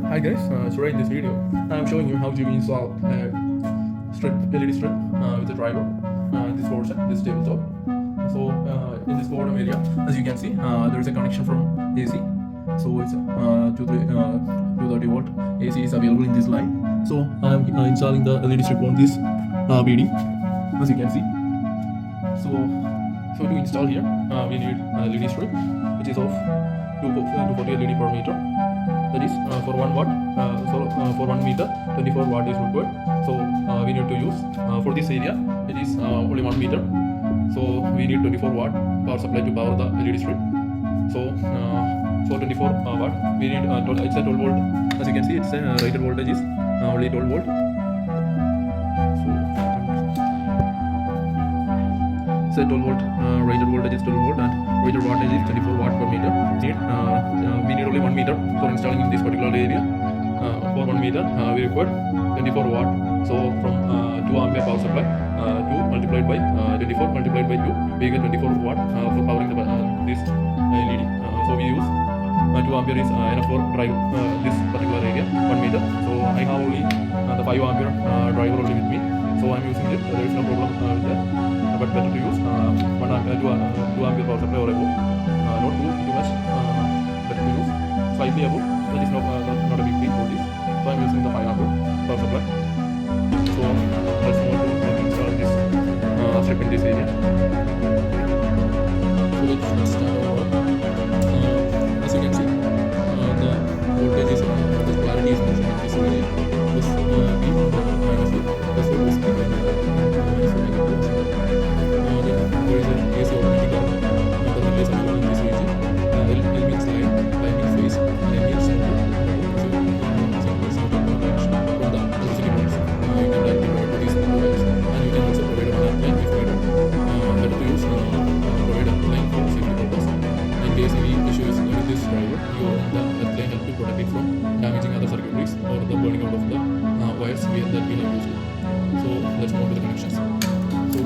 Hi guys, today in this video I'm showing you how to install a LED strip with a driver this version, this tabletop. So in this bottom area, as you can see, there is a connection from AC. So it's 230 volt AC is available in this line. So I'm installing the LED strip on this BD, as you can see. So to install here, we need a LED strip which is of 240 LED per meter. That is for 1 watt. For 1 meter, 24 watt is required. So we need to use for this area. It is only 1 meter. So we need 24 watt power supply to power the LED strip. So for 24 watt, we need it's a 12 volt. As you can see, it's a rated voltage is only 12 volt. So it's a 12 volt. Rated voltage is 12 volt and rated wattage is 24 watt per meter. We need only 1 meter for installing in this particular area. For 1 meter, we require 24 watt. So from 2 ampere power supply, 2 multiplied by 24 multiplied by 2, we get 24 watt for powering this LED. So we use 2 ampere is enough for drive this particular area, 1 meter. So I have only the 5 ampere driver only with me. So I'm using it. There is no problem with that. But better to use 1 ampere, 2 ampere power supply or above. Not too much. Better to use slightly above. That is not a big deal for this. So I'm using the 5 ampere power supply. So let's move to install this strip in this area. So let's start over. As you can see, the voltage is the polarity is measured in this area. This V minus V. This will be split by minus V. Then there is an AC automatic the relay is available in this region. L means line means phase, and M means center. So from the electricity boards, you can directly provide to these wires, and you can also provide a line if needed. Better to use provide a line for safety purpose. In case any issue is with this driver, you own the earth line help to protect it from damaging other circuitries or the burning out of the wires that we have used. So let's move to the connections. So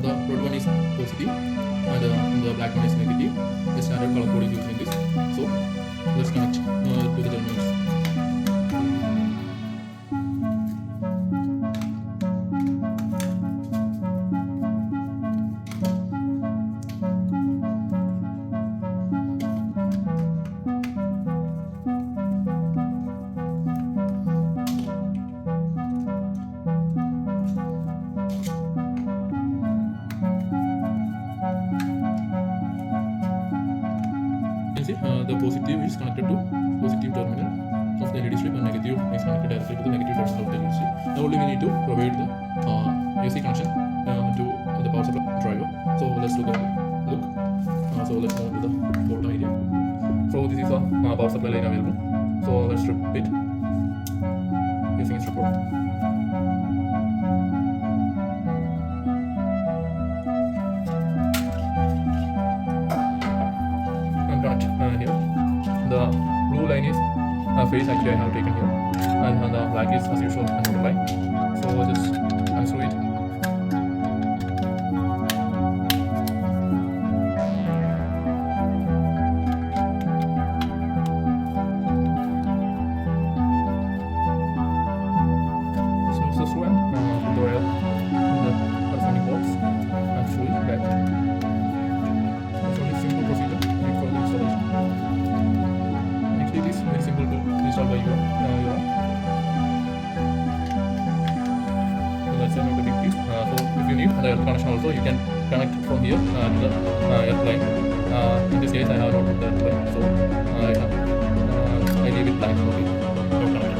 the red one is positive and the black one is negative. The standard color code is used in this. So let's connect to the terminals. The positive is connected to positive terminal of the LED strip and negative is connected directly to the negative terminal of the LED strip. Now only we need to provide the AC connection to the power supply driver. So let's look. So let's move to the bottom area. So this is a power supply line available. So let's strip it using a strip rod. Here the blue line is phase actually I have taken here, and the black is as usual another line. So just unscrew it. So this one put the wire in the corresponding box and screw it back. It's only simple procedure for the installation. It is very simple to install by your so that's not a big deal. So if you need the earth connection also, you can connect from here to the earth line. In this case I have not put the earth line, so I leave it blank. Okay, no connection.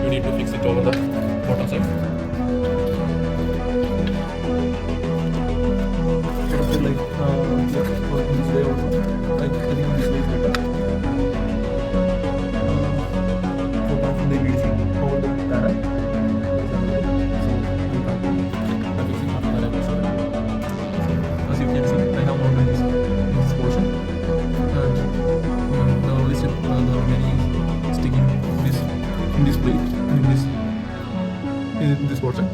You need to fix it over the bottom side. Like this way also. I think this way is better. They will see over the data. So I'm fixing after that episode. As you can see, I have mounted this portion, and the only step the remaining is sticking in this plate in this portion.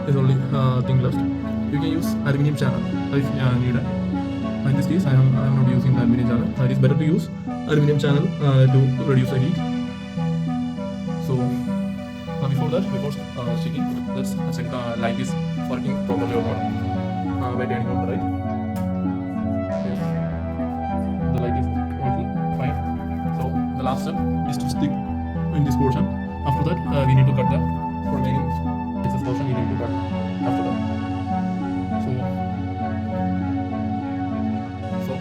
There's only thing left. You can use aluminum channel if need it. In this case, I am not using the aluminum channel. It is better to use aluminum channel to reduce the heat. So before that, before sticking, let's check the light is working properly or not by turning on the light. Yes, the light is working fine. So the last step is to stick in this portion. After that, we need to cut the remaining this portion. We need to cut after that. So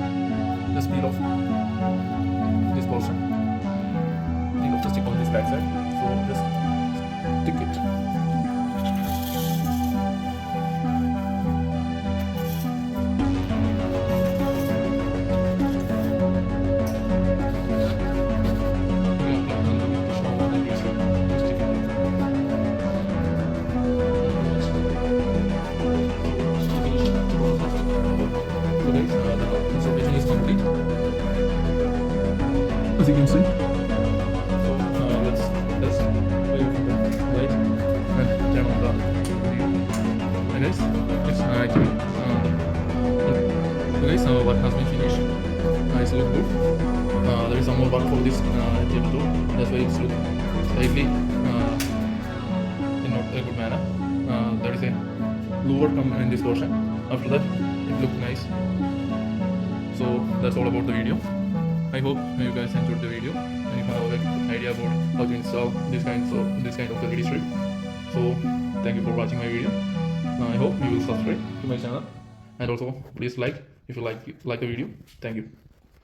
just peel off this portion. Peel off the stick on this back side. So just stick it. Installation is complete, as you can see. So let's wait for the light and turn on the video. And guys, it's actually so guys, work has been finished. It's look good. There is some more work for this table too. That's why it's look slightly in not a good manner. There is a lower come in this portion. After that, it looks nice. So that's all about the video. I hope you guys enjoyed the video and you have an idea about how to install this kind of LED strip. So thank you for watching my video. I hope you will subscribe to my channel and also please like if you like the video. Thank you.